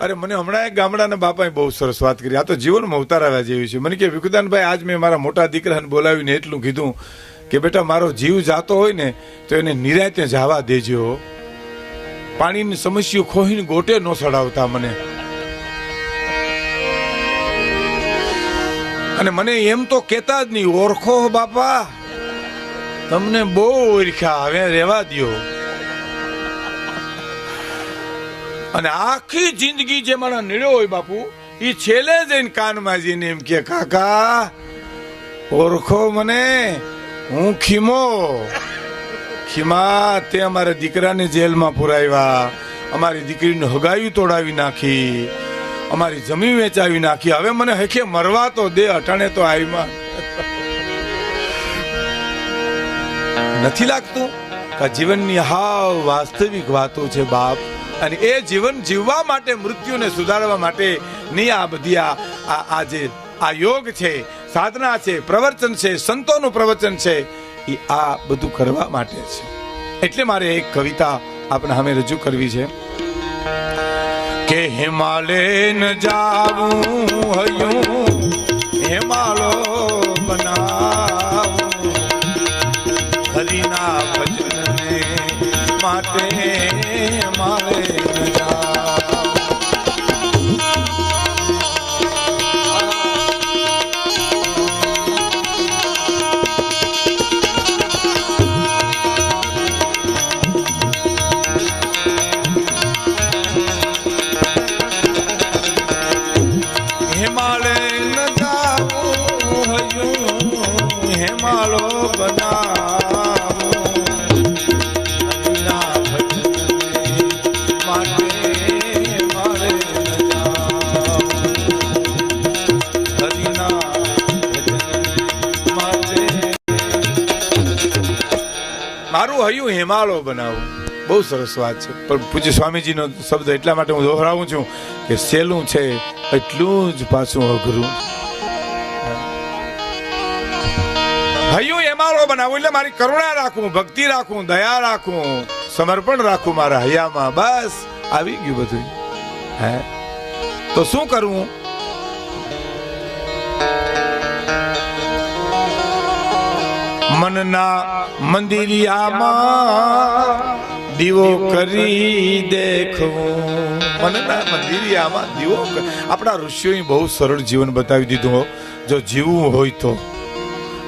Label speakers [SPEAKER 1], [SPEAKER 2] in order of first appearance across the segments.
[SPEAKER 1] અરે મને હમણાં એક ગામડાના બાપાએ બહુ સરસ વાત કરી. આ તો જીવનમાં ઉતારવા જેવી છે. મને કે વિકુદાનભાઈ, આજ મેં મારા મોટા દીકરાને બોલાવીને એટલું કીધું કે બેટા, મારો જીવ જાતો હોય ને તો એને નિરાંતે જવા દેજો. પાણીની સમસ્યા ખોહીને ગોટે ન ચડાવતા મને. અને મને એમ તો કેતા જ નહીં, ઓળખો બાપા, તમને બહુ ઓળખ્યા, હવે રહેવા દ્યો. અને આખી જિંદગી જે મારા નીડ્યો હોય બાપુ, એ છેલ્લે જઈને કાનમાં જઈને એમ કે, કાકા ઓળખો મને, હું ખીમો. ખીમા, તે અમારા દીકરાને જેલમાં પુરાવ્યા, અમારી દીકરીને હગાવી તોડાવી નાખી, અમારી જમીન વેચાવી નાખી. હવે મને હેખે મરવા તો દે, અટાણે તો આવીમાં. નથી લાગતું કે જીવનની હાવ વાસ્તવિક વાતો છે બાપ. અને એ જીવન જીવવા માટે, મૃત્યુને સુધારવા માટે ની આ બધી આ જે આ યોગ છે, સાધના છે, પ્રવચન છે, સંતોનું પ્રવચન છે, એ આ બધું કરવા માટે છે. એટલે મારે એક કવિતા આપણે સામે રજૂ કરવી છે કે હિમાલય ન જાવું હયું, હિમાલો બનાવું, હરિના ભજનને માટે હિમાલય ન જાવું. મારું હયું હિમાલો બનાવું. બહુ સરસ વાત છે. પણ પૂજ્ય સ્વામીજીનો શબ્દ એટલા માટે હું દોહરાવું છું કે સહેલું છે એટલું જ પાછું અઘરું. હયું હિમાલો બનાવું એટલે મારી કરુણા રાખું, ભક્તિ રાખું, દયા રાખું, સમર્પણ રાખું મારા હયામાં. બસ આવી ગયું બધું. હે તો શું કરવું? મનના મંદિરિયામાં દીવો કરી દેખવું. મનના મંદિરિયામાં દીવો. આપણા ઋષિઓએ બહુ સરળ જીવન બતાવી દીધું. જો જીવવું હોય તો,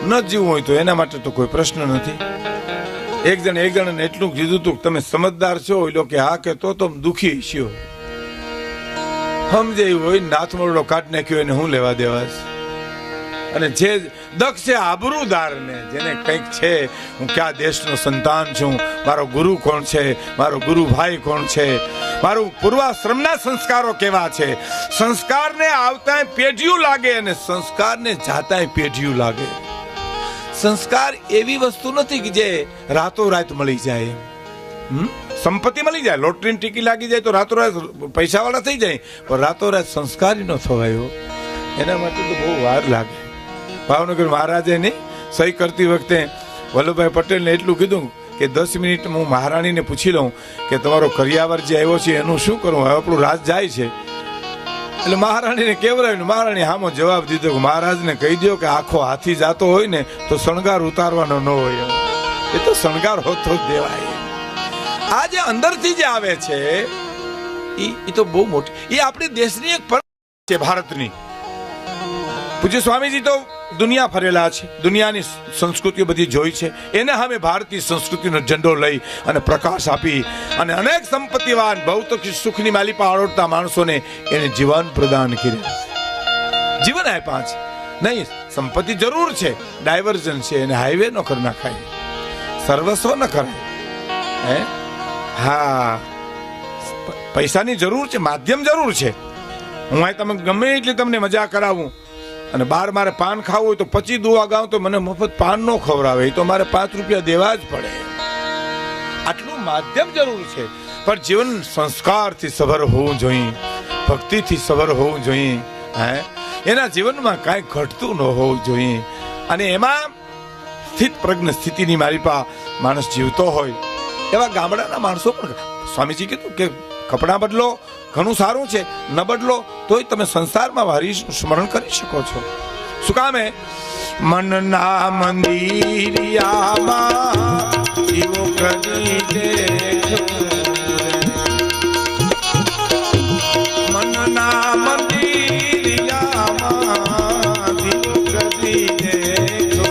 [SPEAKER 1] ન જીવવું હોય તો એના માટે તો કોઈ પ્રશ્ન નથી. એક જણે એટલું કીધું હતું કે તમે સમજદાર છો, એ લોકો હા કે તો તમે દુખી છો. સમજે એવું હોય, નાથ મોરડો કાઢ નાખ્યો એને હું લેવા દેવા છે. અને જે દક્ષ છે આબરૂદાર ને, જેને કંઈક છે, હું કયા દેશનો સંતાન છું, મારો ગુરુ કોણ છે, મારો ગુરુ ભાઈ કોણ છે, મારું પૂર્વાશ્રમના સંસ્કારો કેવા છે. સંસ્કારને આવતા પેઢીયું લાગે અને સંસ્કારને જાતા પેઢીયું લાગે. સંસ્કાર એવી વસ્તુ નથી કે જે રાતોરાત મળી જાય. સંપત્તિ મળી જાય, લોટરીની ટીકી લાગી જાય તો રાતોરાત પૈસા વાળા થઈ જાય, પણ રાતોરાત સંસ્કારી ન થવાયો. એના માટે તો બહુ વાર લાગે. ભાવનગર મહારાજે ની સહી કરતી વખતે વલ્લભભાઈ પટેલને એટલું કીધું કે 10 મિનિટ હું મહારાણીને પૂછી લઉં કે તમારો કરિયાવર જે આવ્યો છે એનું શું કરવું, હવે આપણું રાજ જાય છે. એટલે મહારાણીને કેવરાયું. મહારાણી હામો જવાબ દીધો કે મહારાજને કહી દો કે આખો હાથી જાતો હોય ને તો શણગાર ઉતારવાનો ન હોય, એ તો શણગાર હોતો જ દેવાય. આ જે અંદરથી જે આવે છે એ તો બહુ મોટી, એ આપણી દેશની એક પરંપરા છે, ભારતની. પૂજ્ય સ્વામીજી તો દુનિયા ફરેલા છે, દુનિયાની સંસ્કૃતિઓ બધી જોઈ છે. એને હવે ભારતીય સંસ્કૃતિનો ઝંડો લઈ અને પ્રકાશ આપી અને અનેક સંપત્તિવાન ભૌતિક સુખની માલિપા આળોટતા માણસોને એને જીવન પ્રદાન કર્યું, જીવન આપ્યા છે. નહીં, સંપત્તિ જરૂર છે, ડાયવર્ઝન છે, એને હાઈવે ન કરી નાખાય, સર્વસ્વ ન કરાય. હે હા, પૈસાની જરૂર છે, માધ્યમ જરૂર છે. હું આ તમે ગમે એટલી તમને મજા કરાવું અને બાર મારે પાન ખાવું હોય તો 25 દુઆ ગાઉં તો મને મફત પાન નો ખવડાવે, એ તો મારે 5 રૂપિયા દેવા જ પડે. આટલું માધ્યમ જરૂર છે, પણ જીવન સંસ્કારથી સભર હોવું જોઈએ, ભક્તિથી સભર હોવું જોઈએ. હે એના જીવનમાં કાંઈ ઘટતું ન હોવું જોઈએ. અને એમાં સ્થિત પ્રજ્ઞ સ્થિતિની મારી પા માણસ જીવતો હોય એવા ગામડાના માણસો પણ. સ્વામીજી કીધું કે કપડાં બદલો, ઘણું સારું છે. ન બદલો તોય તમે સંસારમાં હરિ સ્મરણ કરી શકો છો. શું કામે? મનના મંદિરિયામાં દીવો કરી દેજો, મનના મંદિરિયામાં દીવો કરી દેજો.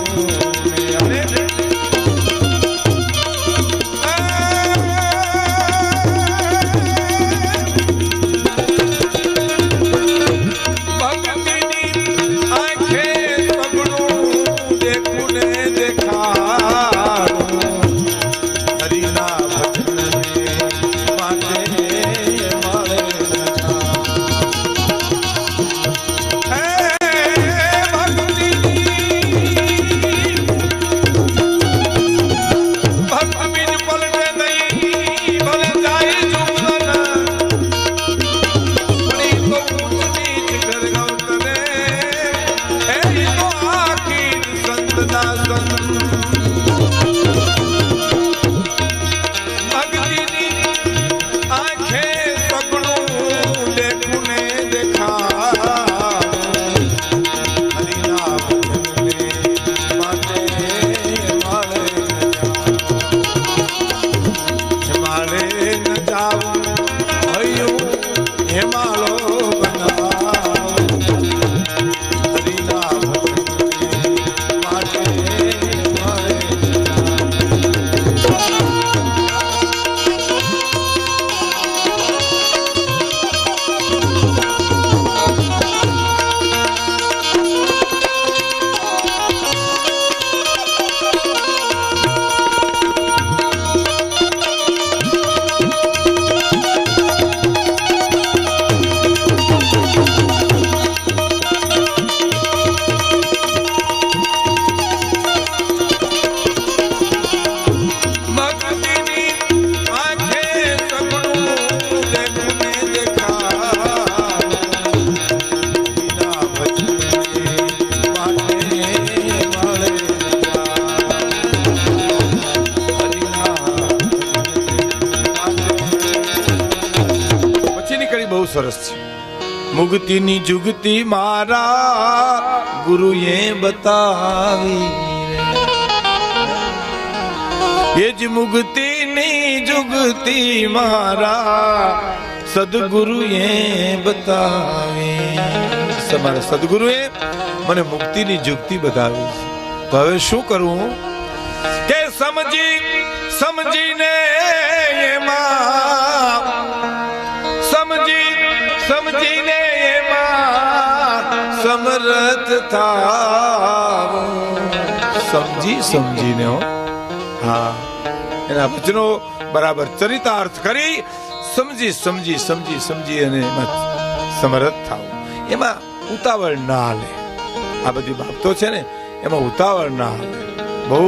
[SPEAKER 1] સરસ છે. મુક્તિની જુગતી મારા ગુરુએ બતાવી, એ જ મુક્તિની જુગતી મારા સદગુરુએ બતાવી. તમારા સદગુરુએ મને મુક્તિની જુગતી બતાવી. તો હવે શું કરવું કે સમજીને એમાં સમજીને એમાં સમર્થ થાવું. સમજીને હો, હા, એના વચનો બરાબર ચરિતાર્થ કરી સમજી અને એમાં સમર્થ થાવું. એમાં ઉતાવળ ના હાલે. આ બધી બાબતો છે ને એમાં ઉતાવળ ના હાલે. બહુ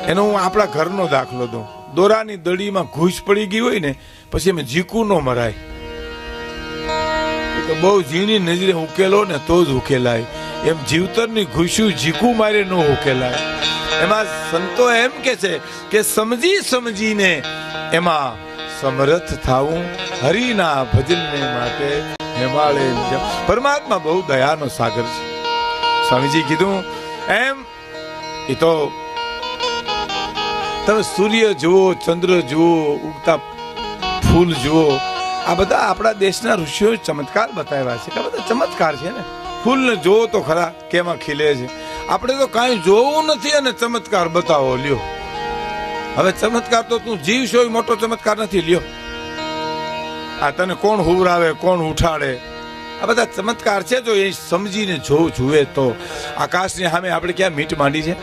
[SPEAKER 1] એનો હું આપણા ઘરનો દાખલો દઉં. દોરાની દડીમાં ઘૂસ પડી ગઈ હોય ને પછી એમ ઝીકું ન મરાય. તો બહુ ઝીણી નજરે ઉકેલો ને તો જ ઉકેલાય. એમ જીવતરની ઘૂસ્યું ઝીકું મારે ન ઉકેલાય. એમાં સંતો એમ કે છે કે સમજીને એમાં સમર્થ થાવું. હરિના ભજનને માટે હિમાલય. પરમાત્મા બહુ દયાનો સાગર છે. સ્વામીજી કીધું એમ એ તો તમે સૂર્ય જુઓ, ચંદ્ર જુઓ, ઉગતા ફૂલ જુઓ, આ બધા આપણા દેશના ઋષિઓએ ચમત્કાર બતાવ્યા છે. આ બધા ચમત્કાર છે ને. ફૂલને જોવો તો ખરા કેમાં ખીલે છે. આપણે તો કાંઈ જોવું નથી અને ચમત્કાર બતાવો લ્યો. હવે ચમત્કાર તો તું જીવશો એ મોટો ચમત્કાર નથી લ્યો. આ તને કોણ હુવરાવે, કોણ ઉઠાડે, આ બધા ચમત્કાર છે. જો એ સમજીને જુએ તો. આકાશની સામે આપણે ક્યાં મીટ માંડી છે.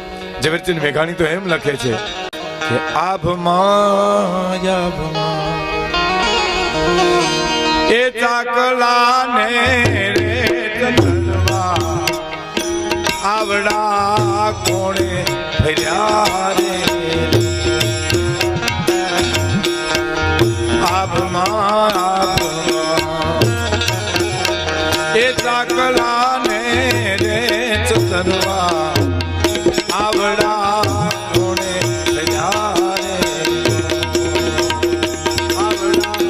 [SPEAKER 1] ઝવેરચંદ મેઘાણી તો એમ લખે છે કે આભમાં એ ચાકલાને રે ચંદનવા આવડા કોણે ફર્યા રે. આભમાં એ ચાકલાને રે ચંદનવા આવડા કોણે ફર્યા રે. આવડા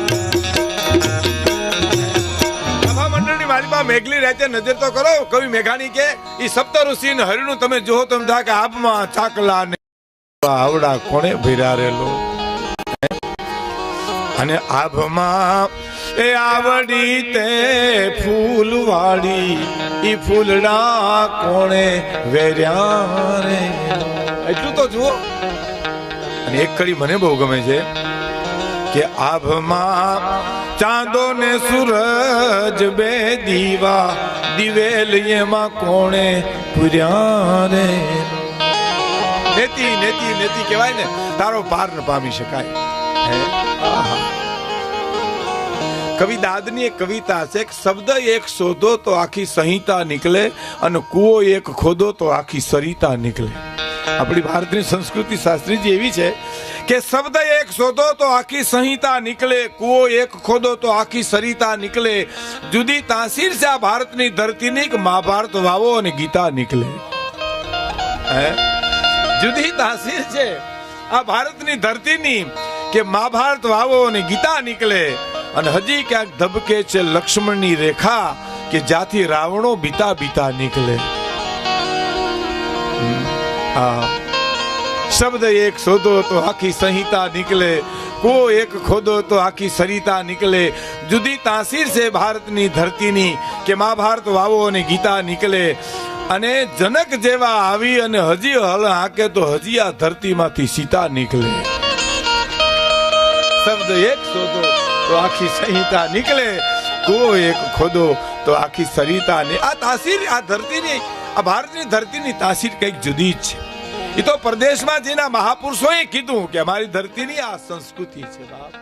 [SPEAKER 1] મેઘલી રાતે નજર તો કરો. કવિ મેઘાણી કે ઈ સપ્ત ઋષિ ને હરિનું તમે જોવો તો એમ થાય કે આબમાં ચાકલા ને આવડા કોણે ભીરારેલો. અને આભમાં એ આવડી તે ફૂલવાળી ઈ ફૂલડા કોણે વેર્યા રે. એટલું તો જુઓ. અને એક કડી મને બહુ ગમે છે કે આભમાં ચાંદો ને સૂરજ બે દીવા દિવેલ એમાં કોણે પૂર્યા રે. નેતી નેતી નેતી કહેવાય ને, તારો પાર ન પામી શકાય. કવિ દાદની એક કવિતા છે કે શબ્દ એક શોધો તો આખી સંહિતા નીકળે અને કૂવો એક ખોદો તો આખી સરિતા નીકળે. આપણી ભારતની સંસ્કૃતિ શાસ્ત્રીજી એવી છે કે શબ્દ એક શોધો તો આખી સંહિતા નીકળે, કૂવો એક ખોદો તો આખી સરિતા નીકળે. જુદી તાસીર છે આ ભારતની ધરતીની કે મહાભારત વાવો અને ગીતા નીકળે. જુદી તાસીર છે આ ભારતની ધરતીની કે મહાભારત વાવો અને ગીતા નીકળે. અને હજી ક્યાંક ધબકે છે લક્ષ્મણની રેખા કે જ્યાંથી રાવણો બીતા બીતા નીકળે. શબ્દ એક શોધો તો આખી સંહિતા નીકળે, કૂવો એક ખોદો તો આખી સરિતા નીકળે. જુદી તાસીર છે ભારતની ધરતીની કે મહાભારત વાવો અને ગીતા નીકળે. અને જનક જેવા આવી અને હજી હળ હાકે તો હજી આ ધરતીમાંથી સીતા નીકળે. શબ્દ એક શોધો તો આખી સંહિતા નીકળે, કૂવો એક ખોદો તો આખી સરિતા ને. આ તાસીર આ ધરતીની આ ભારતની ધરતીની તાસીર કંઈક જુદી જ છે. એ તો પરદેશમાં જેના મહાપુરુષોએ કીધું કે અમારી ધરતીની આ સંસ્કૃતિ છે બાપ.